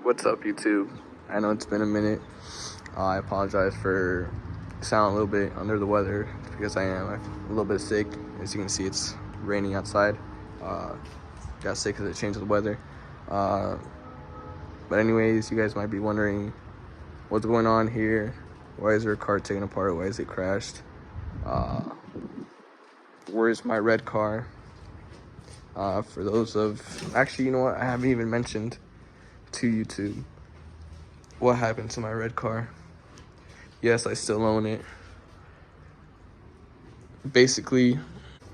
What's up, YouTube? I know it's been a minute. I apologize for sounding a little bit under the weather because I am. I'm a little bit sick. As you can see, it's raining outside. Got sick because it changed the weather. But anyways, you guys might be wondering what's going on here. Why is there a car taken apart? Why is it crashed? Where's my red car? For those of... Actually, you know what? I haven't even mentioned to YouTube what happened to my red car. Yes, I still own it. Basically,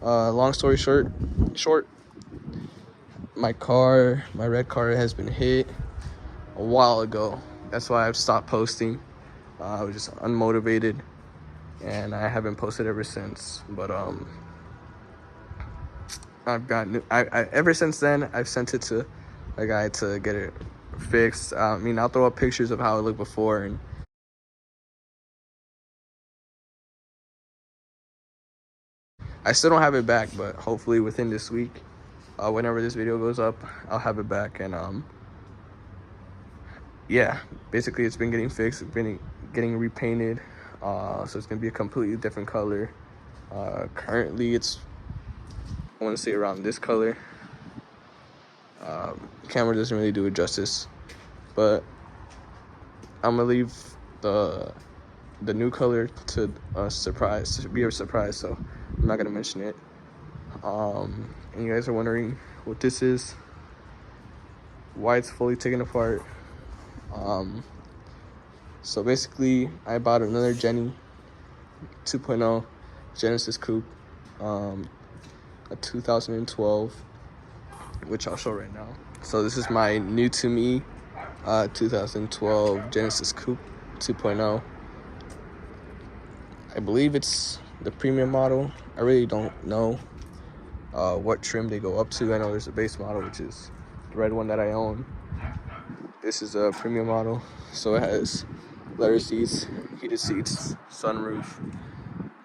long story short, my red car has been hit a while ago. That's why I've stopped posting. I was just unmotivated, and I haven't posted ever since. But I've gotten ever since then. I've sent it to a guy to get it fixed. I mean, I'll throw up pictures of how it looked before, and I still don't have it back. But hopefully within this week, whenever this video goes up, I'll have it back. And yeah, basically it's been getting fixed. It's been getting repainted. So it's gonna be a completely different color. Currently it's, I want to say, around this color. Camera doesn't really do it justice, but I'm gonna leave the new color to a surprise, to be a surprise, so I'm not gonna mention it. And you guys are wondering what this is, why it's fully taken apart. So basically I bought another Jenny 2.0 Genesis Coupe, a 2012, which I'll show right now. So this is my new to me 2012 Genesis Coupe 2.0. I believe it's the premium model. I really don't know what trim they go up to. I know there's a base model, which is the red one that I own. This is a premium model, so it has leather seats, heated seats, sunroof.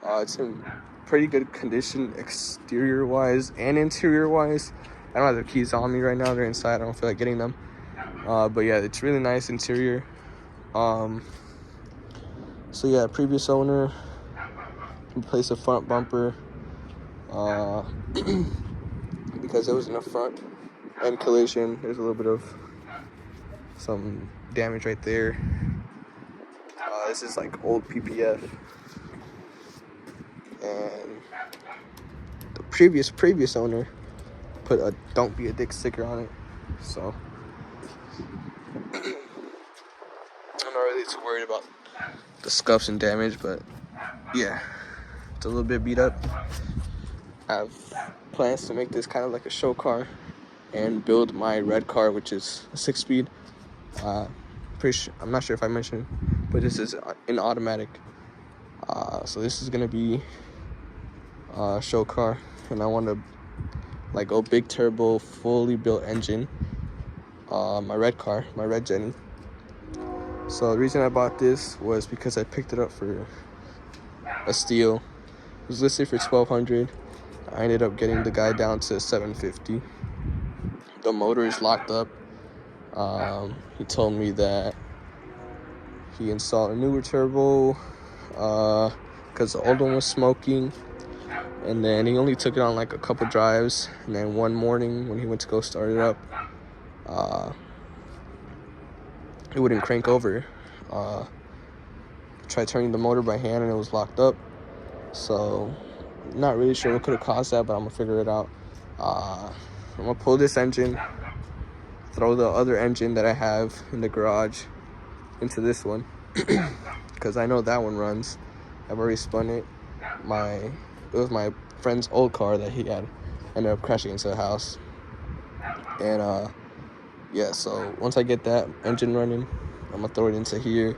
It's in pretty good condition exterior wise and interior wise. I don't have the keys on me right now, they're inside. I don't feel like getting them, but yeah, it's really nice interior. So yeah, previous owner replaced the front bumper because it was in the front end collision. There's a little bit of some damage right there. This is like old PPF, and the previous owner put a "Don't be a dick" sticker on it. So I'm not really too worried about the scuffs and damage, but yeah, it's a little bit beat up. I have plans to make this kind of like a show car and build my red car, which is a 6-speed. I'm not sure if I mentioned, but this is an automatic. So this is gonna be a show car, and I want to like go big turbo, fully built engine. My red car, my red Jenny. So the reason I bought this was because I picked it up for a steal. It was listed for $1,200. I ended up getting the guy down to $750. The motor is locked up. He told me that he installed a newer turbo because the old one was smoking, and then he only took it on like a couple drives, and then one morning when he went to go start it up, it wouldn't crank over. Tried turning the motor by hand and it was locked up. So not really sure what could have caused that, but I'm gonna figure it out. I'm gonna pull this engine, throw the other engine that I have in the garage into this one because I know that one runs. I've already spun it. It was my friend's old car that he had ended up crashing into the house. And yeah, so once I get that engine running, I'm gonna throw it into here,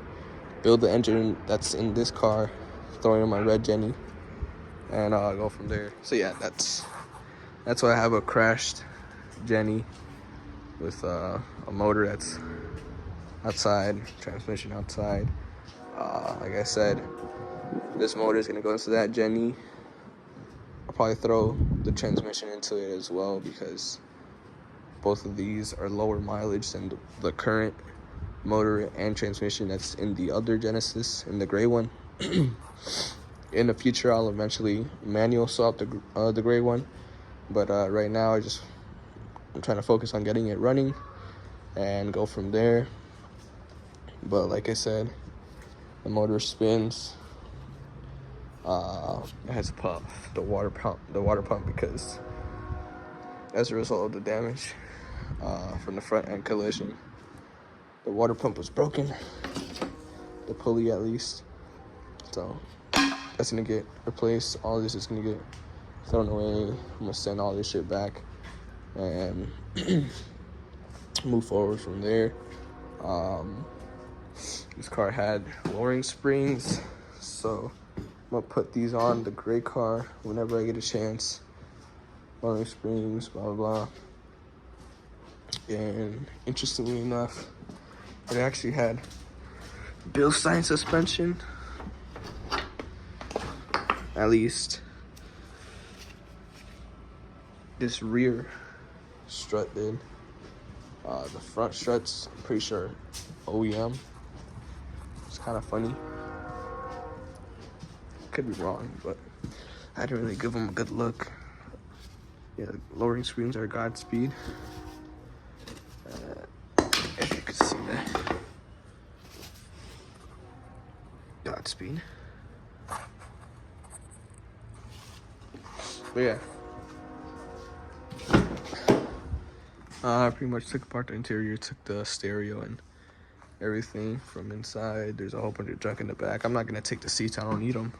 build the engine that's in this car, throw it in my red Jenny, and go from there. So yeah, that's why I have a crashed Jenny with a motor that's outside, transmission outside. Like I said, this motor is gonna go into that Jenny. I'll probably throw the transmission into it as well because both of these are lower mileage than the current motor and transmission that's in the other Genesis, in the gray one. In the future, I'll eventually manual swap the gray one, but right now I'm trying to focus on getting it running and go from there. But like I said, the motor spins. It has to pump the water pump because as a result of the damage from the front end collision, the water pump was broken, the pulley at least. So that's gonna get replaced. All this is gonna get thrown away. I'm gonna send all this shit back and move forward from there. This car had lowering springs, so I'm gonna put these on the gray car whenever I get a chance. Lowering springs, blah blah blah. And interestingly enough, it actually had Bilstein suspension. At least this rear strut did. The front struts, I'm pretty sure OEM. It's kind of funny. Could be wrong, but I didn't really give them a good look. Yeah, the lowering springs are Godspeed. If you could see that. Godspeed. But yeah. I pretty much took apart the interior, took the stereo and everything from inside. There's a whole bunch of junk in the back. I'm not gonna take the seats, I don't need them.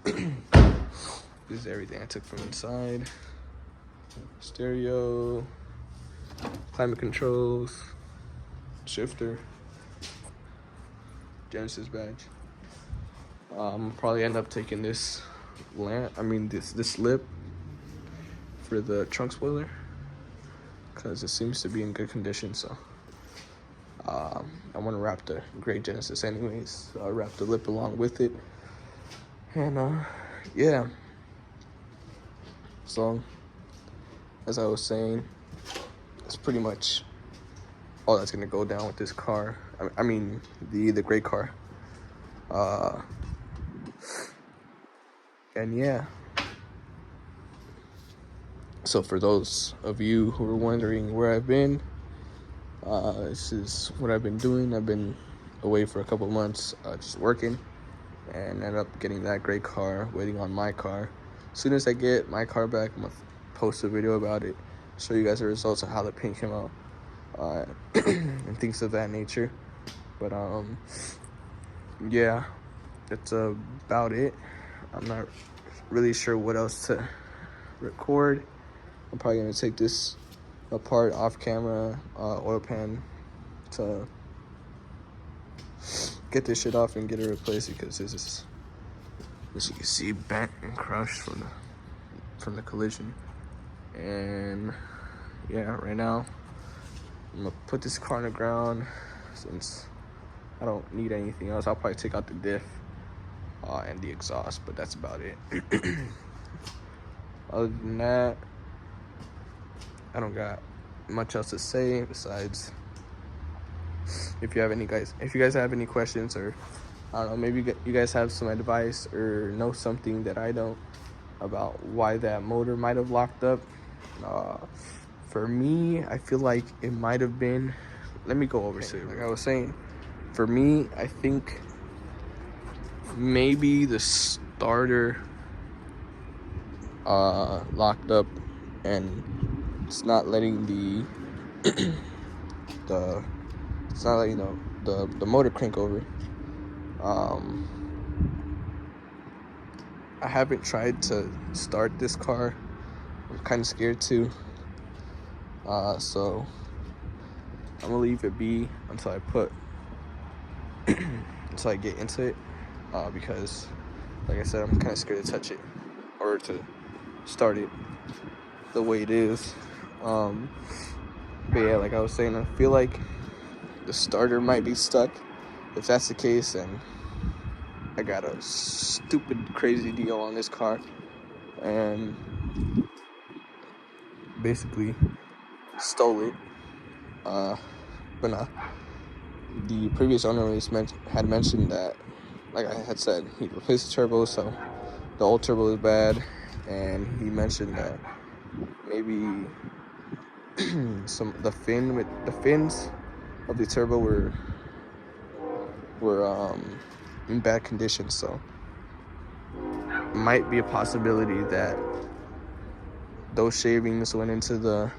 This is everything I took from inside. Stereo, climate controls, shifter, Genesis badge. Probably end up taking this this lip for the trunk spoiler because it seems to be in good condition. So I want to wrap the gray Genesis anyways, so I'll wrap the lip along with it. And yeah, so as I was saying, that's pretty much all that's gonna go down with this car. I mean the gray car. And yeah, so for those of you who are wondering where I've been, this is what I've been doing. I've been away for a couple months, just working, and ended up getting that gray car, waiting on my car. As soon as I get my car back, I'm gonna post a video about it, show you guys the results of how the paint came out, and things of that nature. But yeah, that's about it. I'm not really sure what else to record. I'm probably gonna take this apart off camera, oil pan, to get this shit off and get it replaced because this is, as you can see, bent and crushed from the collision. And yeah, right now I'm gonna put this car on the ground since I don't need anything else. I'll probably take out the diff and the exhaust, but that's about it. Other than that, I don't got much else to say besides if you guys have any questions, or I don't know, maybe you guys have some advice or know something that I don't about why that motor might have locked up. For me, I feel like it might have been, let me go over to it. Like I was saying, for me, I think maybe the starter locked up and it's not letting it's not letting the motor crank over. I haven't tried to start this car. I'm kind of scared to. So I'm gonna leave it be until I get into it. Because, like I said, I'm kind of scared to touch it or to start it the way it is. But yeah, like I was saying, I feel like the starter might be stuck. If that's the case, then I got a stupid, crazy deal on this car, and basically stole it. But the previous owner had mentioned that, like I had said, he replaced the turbo, so the old turbo is bad, and he mentioned that maybe the fins of the turbo were in bad condition, so might be a possibility that those shavings went into the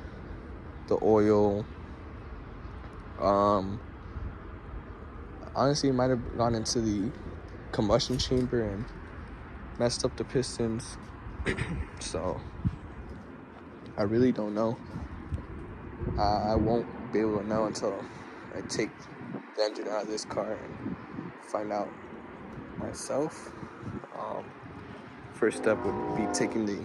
oil. Honestly, it might have gone into the combustion chamber and messed up the pistons. So I really don't know. I won't be able to know until I take the engine out of this car and find out myself. First step would be taking the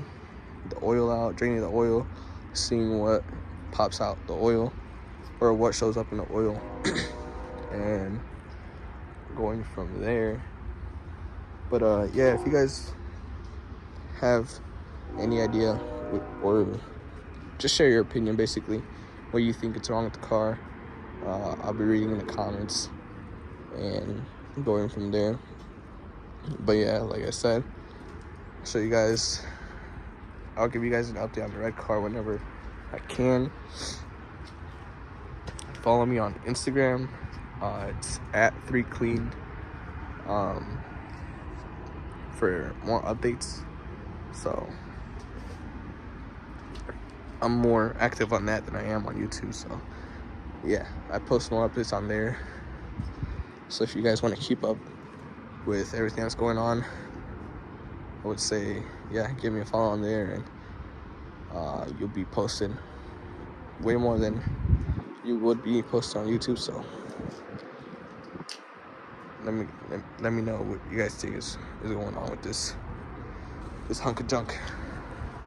oil out, draining the oil, seeing what pops out the oil or what shows up in the oil, and going from there. But yeah, if you guys have any idea or just share your opinion, basically, what you think is wrong with the car, I'll be reading in the comments and going from there. But yeah, like I said, I'll give you guys an update on the red car whenever I can. Follow me on Instagram. It's at 3cleaned for more updates. So I'm more active on that than I am on YouTube. So yeah, I post more updates on there. So if you guys want to keep up with everything that's going on, I would say, yeah, give me a follow on there, and you'll be posting way more than you would be posted on YouTube. So let me know what you guys think is going on with this hunk of junk.